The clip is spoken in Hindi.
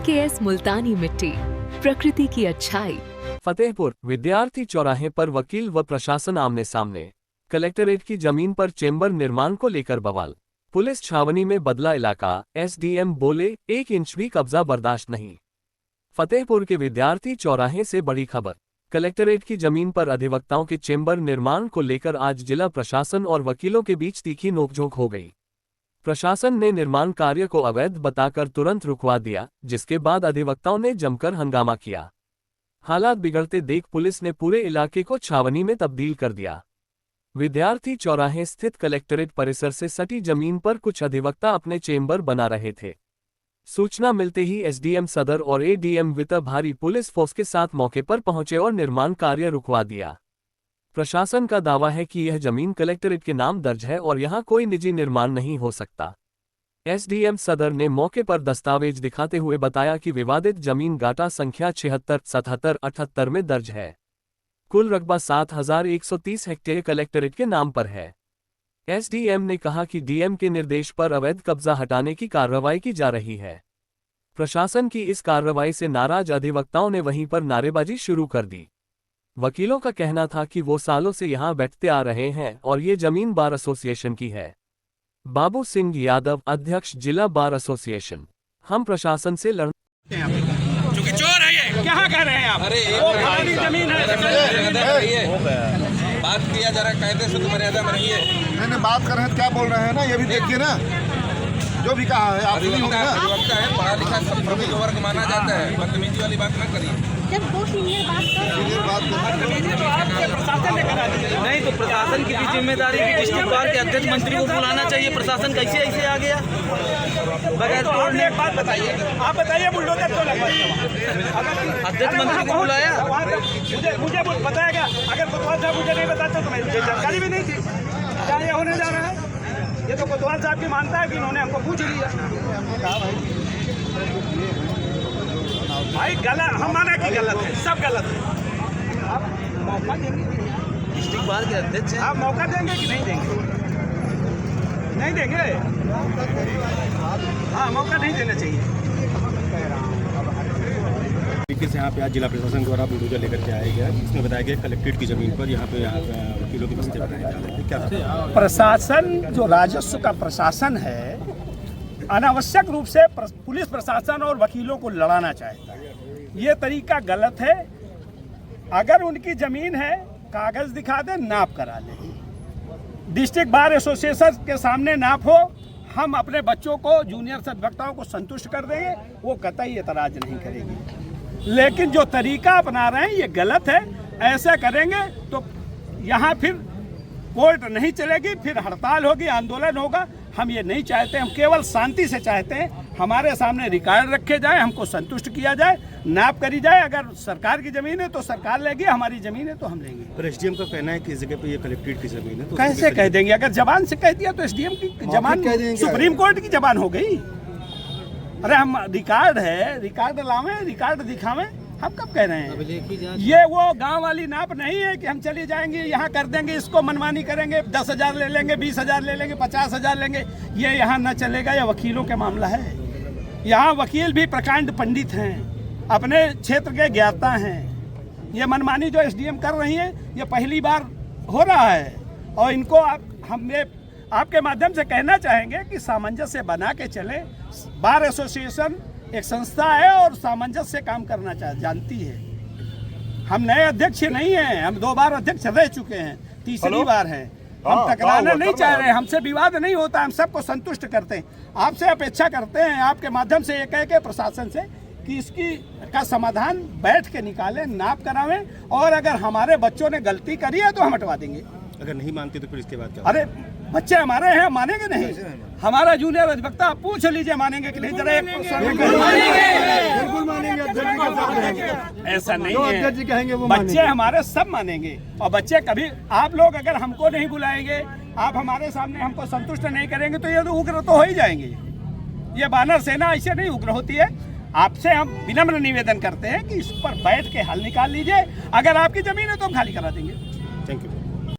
PKS मुल्तानी मिट्टी, प्रकृति की अच्छाई। फतेहपुर विद्यार्थी चौराहे पर वकील व प्रशासन आमने सामने। कलेक्टरेट की जमीन पर चेंबर निर्माण को लेकर बवाल। पुलिस छावनी में बदला इलाका। SDM बोले 1 इंच भी कब्जा बर्दाश्त नहीं। फतेहपुर के विद्यार्थी चौराहे से बड़ी खबर। कलेक्टरेट की जमीन पर अधिवक्ताओं के चेंबर निर्माण को लेकर आज जिला प्रशासन और वकीलों के बीच तीखी नोकझोंक हो गई। प्रशासन ने निर्माण कार्य को अवैध बताकर तुरंत रुकवा दिया, जिसके बाद अधिवक्ताओं ने जमकर हंगामा किया। हालात बिगड़ते देख पुलिस ने पूरे इलाके को छावनी में तब्दील कर दिया। विद्यार्थी चौराहे स्थित कलेक्टरेट परिसर से सटी जमीन पर कुछ अधिवक्ता अपने चेंबर बना रहे थे। सूचना मिलते ही SDM सदर और ADM वित्त भारी पुलिस फोर्स के साथ मौके पर पहुंचे और निर्माण कार्य रुकवा दिया। प्रशासन का दावा है कि यह जमीन कलेक्टरेट के नाम दर्ज है और यहां कोई निजी निर्माण नहीं हो सकता। SDM सदर ने मौके पर दस्तावेज दिखाते हुए बताया कि विवादित जमीन गाटा संख्या 76, 77, 78 में दर्ज है। कुल रकबा 7130 हेक्टेयर कलेक्टरेट के नाम पर है। SDM ने कहा कि DM के निर्देश पर अवैध कब्जा हटाने की कार्रवाई की जा रही है। प्रशासन की इस कार्रवाई से नाराज अधिवक्ताओं ने वहीं पर नारेबाजी शुरू कर दी। वकीलों का कहना था कि वो सालों से यहां बैठते आ रहे हैं और ये जमीन बार एसोसिएशन की है। बाबू सिंह यादव, अध्यक्ष जिला बार एसोसिएशन, हम प्रशासन से क्योंकि चोर है ये। क्या कह रहे हैं आप? अरे वो खाली जमीन है। बात किया जा रहा है, कायदे से तो मर्यादा में रहिए। मैंने बात कर रहे हैं, क्या बोल रहे हैं ना, ये भी देखिए ना, जो भी कहा है आप सुनिए ना। अधिवक्ता है, पढ़ा लिखा सब प्रमुख वर्ग माना जाता है, बदतमीजी वाली बात ना करिए। सीनियर बात प्रशासन ने करा दी। नहीं तो प्रशासन की भी जिम्मेदारी है। डिस्ट्रिक्ट बार के अध्यक्ष मंत्री को बुलाना चाहिए। प्रशासन कैसे ऐसे आ गया बगैर? तो आपने एक बात बताइए, आप बताइए बुलडोजर क्यों लगवाया? अध्यक्ष मंत्री को बुलाया। मुझे बताया गया, अगर कोतवाल साहब मुझे नहीं बताते तो मुझे जानकारी भी नहीं थी क्या ये होने जा रहा है। ये तो कोतवाल साहब की मानता है कि इन्होंने हमको पूछ लिया। भाई गलत, हम माना कि गलत है, सब गलत है। आप मौका देंगे? डिस्ट्रिक्ट बार के अध्यक्ष आप मौका देंगे कि नहीं देंगे? नहीं देंगे। हाँ, मौका नहीं देना चाहिए। तरीके से यहाँ पे आज जिला प्रशासन द्वारा बुलडोजर लेकर के आया गया, जिसमें बताया गया कलेक्ट्रेट की जमीन पर यहाँ पे वकीलों की बस्ते बनाए जा रहे थे। क्या प्रशासन, जो राजस्व का प्रशासन है, अनावश्यक रूप से पुलिस प्रशासन और वकीलों को लड़ाना चाहता है। ये तरीका गलत है। अगर उनकी जमीन है, कागज दिखा दे, नाप करा ले। डिस्ट्रिक्ट बार एसोसिएशन के सामने नाप हो, हम अपने बच्चों को, जूनियर अधिवक्ताओं को संतुष्ट कर देंगे, वो कतई एतराज नहीं करेगी। लेकिन जो तरीका अपना रहे हैं ये गलत है। ऐसा करेंगे तो यहाँ फिर कोर्ट नहीं चलेगी, फिर हड़ताल होगी, आंदोलन होगा। हम ये नहीं चाहते। हम केवल शांति से चाहते हैं हमारे सामने रिकॉर्ड रखे जाए, हमको संतुष्ट किया जाए, नाप करी जाए। अगर सरकार की जमीन है तो सरकार लेगी, हमारी जमीन है तो हम लेंगे। पर SDM का कहना है कि इस जगह पे ये कलेक्ट्रेट की जमीन है, तो कैसे कह देंगे? अगर जबान से कह दिया तो SDM की जबान सुप्रीम कोर्ट की जबान हो गई। अरे हम रिकॉर्ड है, रिकॉर्ड लावे, रिकॉर्ड दिखावे, हम कब कह रहे हैं? ये वो गांव वाली नाप नहीं है कि हम चले जाएंगे यहाँ कर देंगे, इसको मनमानी करेंगे, 10,000 ले लेंगे, 20,000 ले लेंगे, 50,000 लेंगे। ये यहाँ न चलेगा। ये वकीलों के मामला है। यहाँ वकील भी प्रकांड पंडित हैं, अपने क्षेत्र के ज्ञाता हैं। ये मनमानी जो SDM कर रही है, ये पहली बार हो रहा है और इनको हमें आपके माध्यम से कहना चाहेंगे कि सामंजस्य बना के चले। बार एसोसिएशन एक संस्था है और सामंजस्य काम करना जानती है। हम नए अध्यक्ष नहीं हैं, हम 2 बार अध्यक्ष रह चुके हैं, तीसरी बार है। हम टकराना नहीं चाह रहे, हमसे विवाद नहीं होता, हम सबको संतुष्ट करते हैं। आपसे अपेक्षा करते हैं आपके माध्यम से, ये कह के प्रशासन से कि इसकी का समाधान बैठ के निकालें, नाप करावें, और अगर हमारे बच्चों ने गलती करी है तो हम हटवा देंगे। अगर नहीं मानते तो फिर इसके बाद क्या? अरे बच्चे हमारे हैं, मानेंगे नहीं? हमारा जूनियर अधिवक्ता, आप पूछ लीजिए मानेंगे कि नहीं। जरा बिल्कुल मानेंगे। ऐसा नहीं है, बच्चे हमारे सब मानेंगे। और बच्चे कभी, आप लोग अगर हमको नहीं बुलाएंगे, आप हमारे सामने हमको संतुष्ट नहीं करेंगे तो ये तो उग्र तो हो ही जाएंगे। ये वानर सेना ऐसे नहीं उग्र होती है। आपसे हम विनम्र निवेदन करते हैं कि इस पर बैठ के हल निकाल लीजिए। अगर आपकी जमीन है तो हम खाली करा देंगे। Thank you.